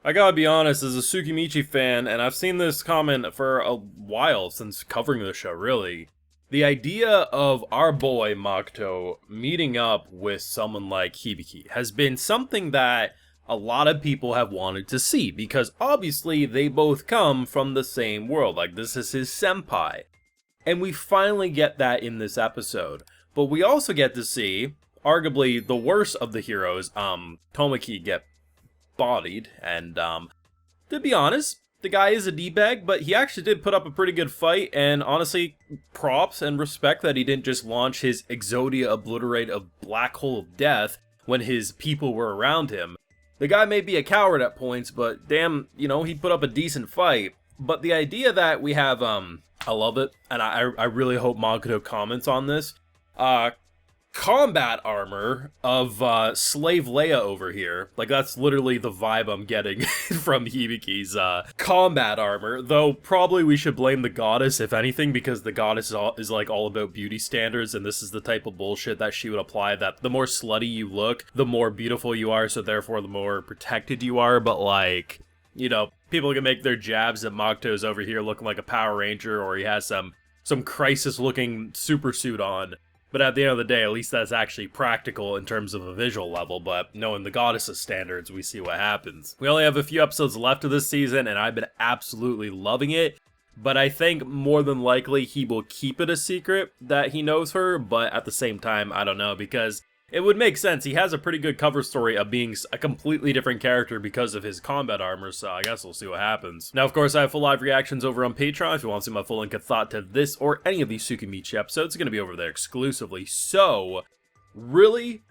I gotta be honest, as a Tsukimichi fan, and I've seen this comment for a while since covering the show, really. The idea of our boy Makoto meeting up with someone like Hibiki has been something that a lot of people have wanted to see, because obviously they both come from the same world, like this is his senpai. And we finally get that in this episode. But we also get to see, arguably the worst of the heroes, Tomaki get bodied, and to be honest, the guy is a D-bag, but he actually did put up a pretty good fight, and honestly, props and respect that he didn't just launch his Exodia Obliterate of Black Hole of Death when his people were around him. The guy may be a coward at points, but damn, he put up a decent fight. But the idea that we have, I love it, and I really hope Makoto comments on this, combat armor of Slave Leia over here. Like, that's literally the vibe I'm getting from Hibiki's combat armor. Though, probably we should blame the goddess, if anything, because the goddess is like all about beauty standards, and this is the type of bullshit that she would apply, that the more slutty you look, the more beautiful you are, so therefore the more protected you are. But like, people can make their jabs that Makoto's over here looking like a Power Ranger, or he has some crisis-looking super suit on. But at the end of the day, at least that's actually practical in terms of a visual level, but knowing the goddess's standards, we see what happens. We only have a few episodes left of this season, and I've been absolutely loving it, but I think more than likely he will keep it a secret that he knows her, but at the same time, I don't know, because it would make sense. He has a pretty good cover story of being a completely different character because of his combat armor, so I guess we'll see what happens. Now, of course, I have full live reactions over on Patreon. If you want to see my full link of thought to this or any of these Tsukimichi episodes, it's going to be over there exclusively. So, really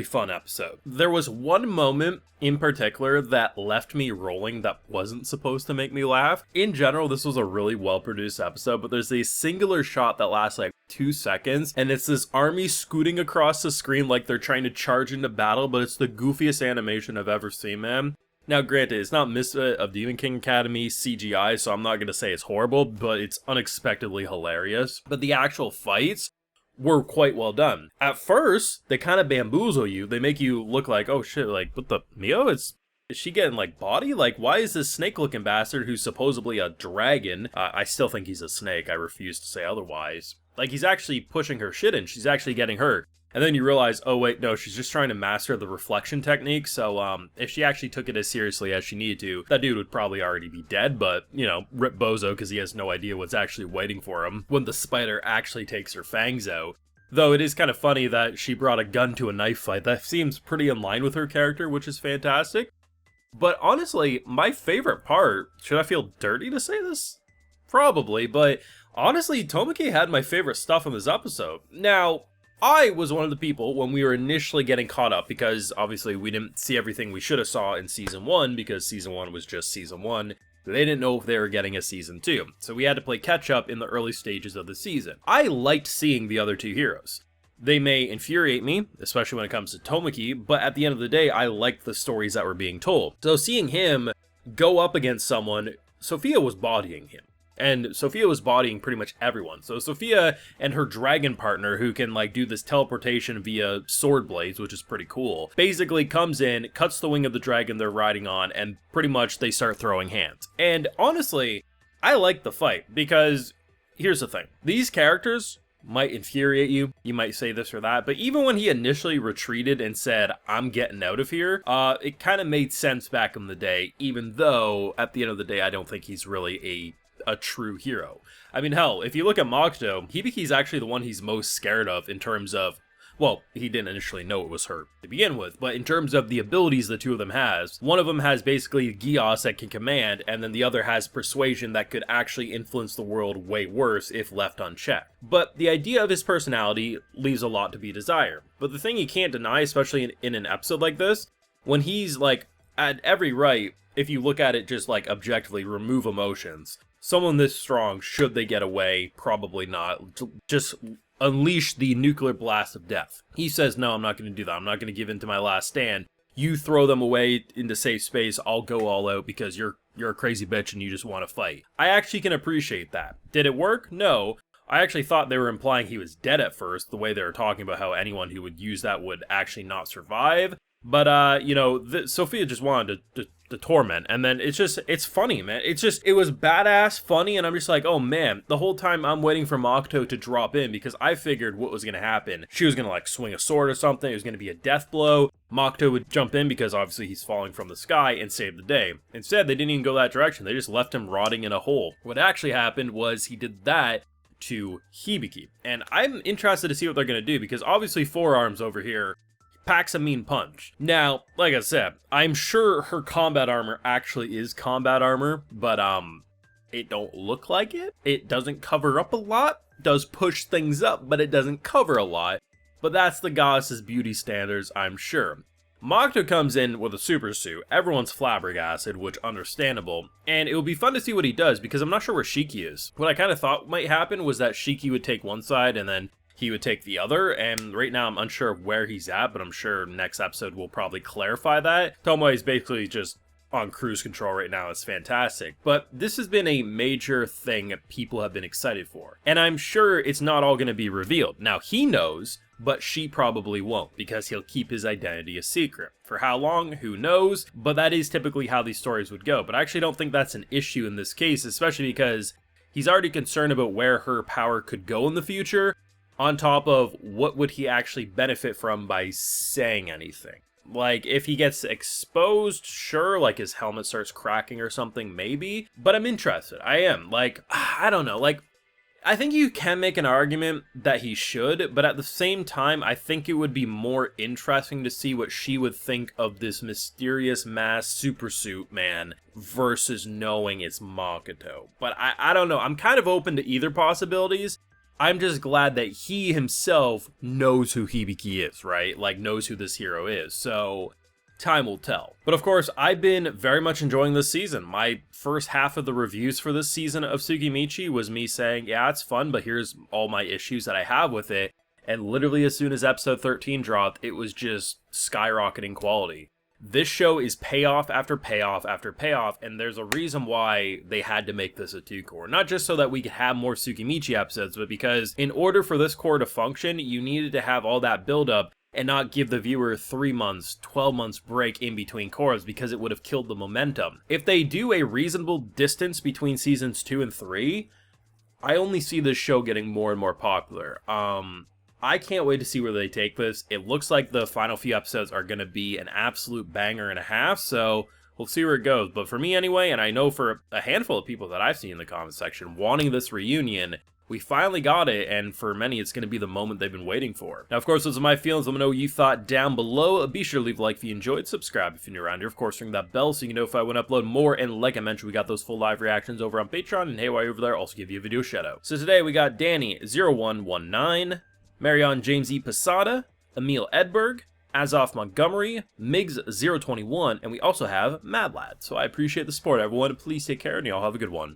fun episode. There was one moment in particular that left me rolling that wasn't supposed to make me laugh. In general, this was a really well-produced episode, but there's a singular shot that lasts like 2 seconds, and it's this army scooting across the screen like they're trying to charge into battle, but it's the goofiest animation I've ever seen, man. Now, granted, it's not Misfit of Demon King Academy CGI, so I'm not going to say it's horrible, but it's unexpectedly hilarious. But the actual fights were quite well done. At first, they kind of bamboozle you. They make you look like, oh shit, like, what the, Mio? Is she getting, like, body? Like, why is this snake-looking bastard who's supposedly a dragon? I still think he's a snake. I refuse to say otherwise. Like, he's actually pushing her shit in. She's actually getting hurt. And then you realize, oh wait, no, she's just trying to master the reflection technique, so if she actually took it as seriously as she needed to, that dude would probably already be dead, but, rip Bozo, because he has no idea what's actually waiting for him when the spider actually takes her fangs out. Though it is kind of funny that she brought a gun to a knife fight. That seems pretty in line with her character, which is fantastic. But honestly, my favorite part, should I feel dirty to say this? Probably, but honestly, Tomaki had my favorite stuff in this episode. Now, I was one of the people when we were initially getting caught up, because obviously we didn't see everything we should have saw in Season 1, because Season 1 was just Season 1. They didn't know if they were getting a Season 2, so we had to play catch up in the early stages of the season. I liked seeing the other two heroes. They may infuriate me, especially when it comes to Tomaki, but at the end of the day, I liked the stories that were being told. So seeing him go up against someone, Sophia was bodying him. And Sophia was bodying pretty much everyone. So Sophia and her dragon partner, who can like do this teleportation via sword blades, which is pretty cool, basically comes in, cuts the wing of the dragon they're riding on, and pretty much they start throwing hands. And honestly, I like the fight, because here's the thing. These characters might infuriate you, you might say this or that, but even when he initially retreated and said, I'm getting out of here, it kind of made sense back in the day, even though, at the end of the day, I don't think he's really a true hero. I mean, hell, if you look at Makoto, Hibiki's actually the one he's most scared of in terms of, well, he didn't initially know it was her to begin with, but in terms of the abilities the two of them has, one of them has basically Gios that can command, and then the other has persuasion that could actually influence the world way worse if left unchecked. But the idea of his personality leaves a lot to be desired. But the thing you can't deny, especially in an episode like this, when he's like, at every right, if you look at it just like objectively, remove emotions, someone this strong, should they get away? Probably not. Just unleash the nuclear blast of death. He says, no, I'm not going to do that. I'm not going to give in to my last stand. You throw them away into safe space, I'll go all out because you're a crazy bitch and you just want to fight. I actually can appreciate that. Did it work? No. I actually thought they were implying he was dead at first, the way they were talking about how anyone who would use that would actually not survive. But, you know, Sophia just wanted to torment, and then it's funny, man. It was badass funny, and I'm just like, oh man, the whole time I'm waiting for Makoto to drop in, because I figured what was gonna happen. She was gonna, like, swing a sword or something, it was gonna be a death blow, Makoto would jump in, because obviously he's falling from the sky, and save the day. Instead, they didn't even go that direction, they just left him rotting in a hole. What actually happened was he did that to Hibiki, and I'm interested to see what they're gonna do, because obviously Forearms over here packs a mean punch. Now, like I said, I'm sure her combat armor actually is combat armor, but it don't look like it. It doesn't cover up a lot, does push things up, but it doesn't cover a lot. But that's the goddess's beauty standards, I'm sure. Makoto comes in with a super suit, everyone's flabbergasted, which understandable, and it will be fun to see what he does, because I'm not sure where Shiki is. What I kind of thought might happen was that Shiki would take one side, and then he would take the other, and right now I'm unsure of where he's at, but I'm sure next episode will probably clarify that. Tomoe is basically just on cruise control right now, it's fantastic. But this has been a major thing people have been excited for, and I'm sure it's not all going to be revealed. Now, he knows, but she probably won't, because he'll keep his identity a secret. For how long, who knows, but that is typically how these stories would go. But I actually don't think that's an issue in this case, especially because he's already concerned about where her power could go in the future, on top of what would he actually benefit from by saying anything. Like, if he gets exposed, sure, like his helmet starts cracking or something, maybe. But I'm interested, I am. Like, I don't know, like, I think you can make an argument that he should, but at the same time, I think it would be more interesting to see what she would think of this mysterious mass supersuit man versus knowing it's Makoto. But I don't know, I'm kind of open to either possibilities. I'm just glad that he himself knows who Hibiki is, right? Like, knows who this hero is, so time will tell. But of course, I've been very much enjoying this season. My first half of the reviews for this season of Tsukimichi was me saying, yeah, it's fun, but here's all my issues that I have with it. And literally as soon as episode 13 dropped, it was just skyrocketing quality. This show is payoff after payoff after payoff, and there's a reason why they had to make this a 2-core. Not just so that we could have more Tsukimichi episodes, but because in order for this core to function, you needed to have all that build-up and not give the viewer 3 months, 12 months break in between cores, because it would have killed the momentum. If they do a reasonable distance between seasons 2 and 3, I only see this show getting more and more popular. I can't wait to see where they take this. It looks like the final few episodes are going to be an absolute banger and a half, so we'll see where it goes. But for me anyway, and I know for a handful of people that I've seen in the comment section wanting this reunion, we finally got it, and for many, it's going to be the moment they've been waiting for. Now, of course, those are my feelings. Let me know what you thought down below. Be sure to leave a like if you enjoyed, subscribe if you're new around here. Of course, ring that bell so you can know if I want to upload more, and like I mentioned, we got those full live reactions over on Patreon, and hey, while you're over there, I'll also give you a video shout-out. So today, we got Danny0119, Marion James E. Posada, Emil Edberg, Azoff Montgomery, Migs021, and we also have Mad Lad. So I appreciate the support, everyone. Please take care, and y'all have a good one.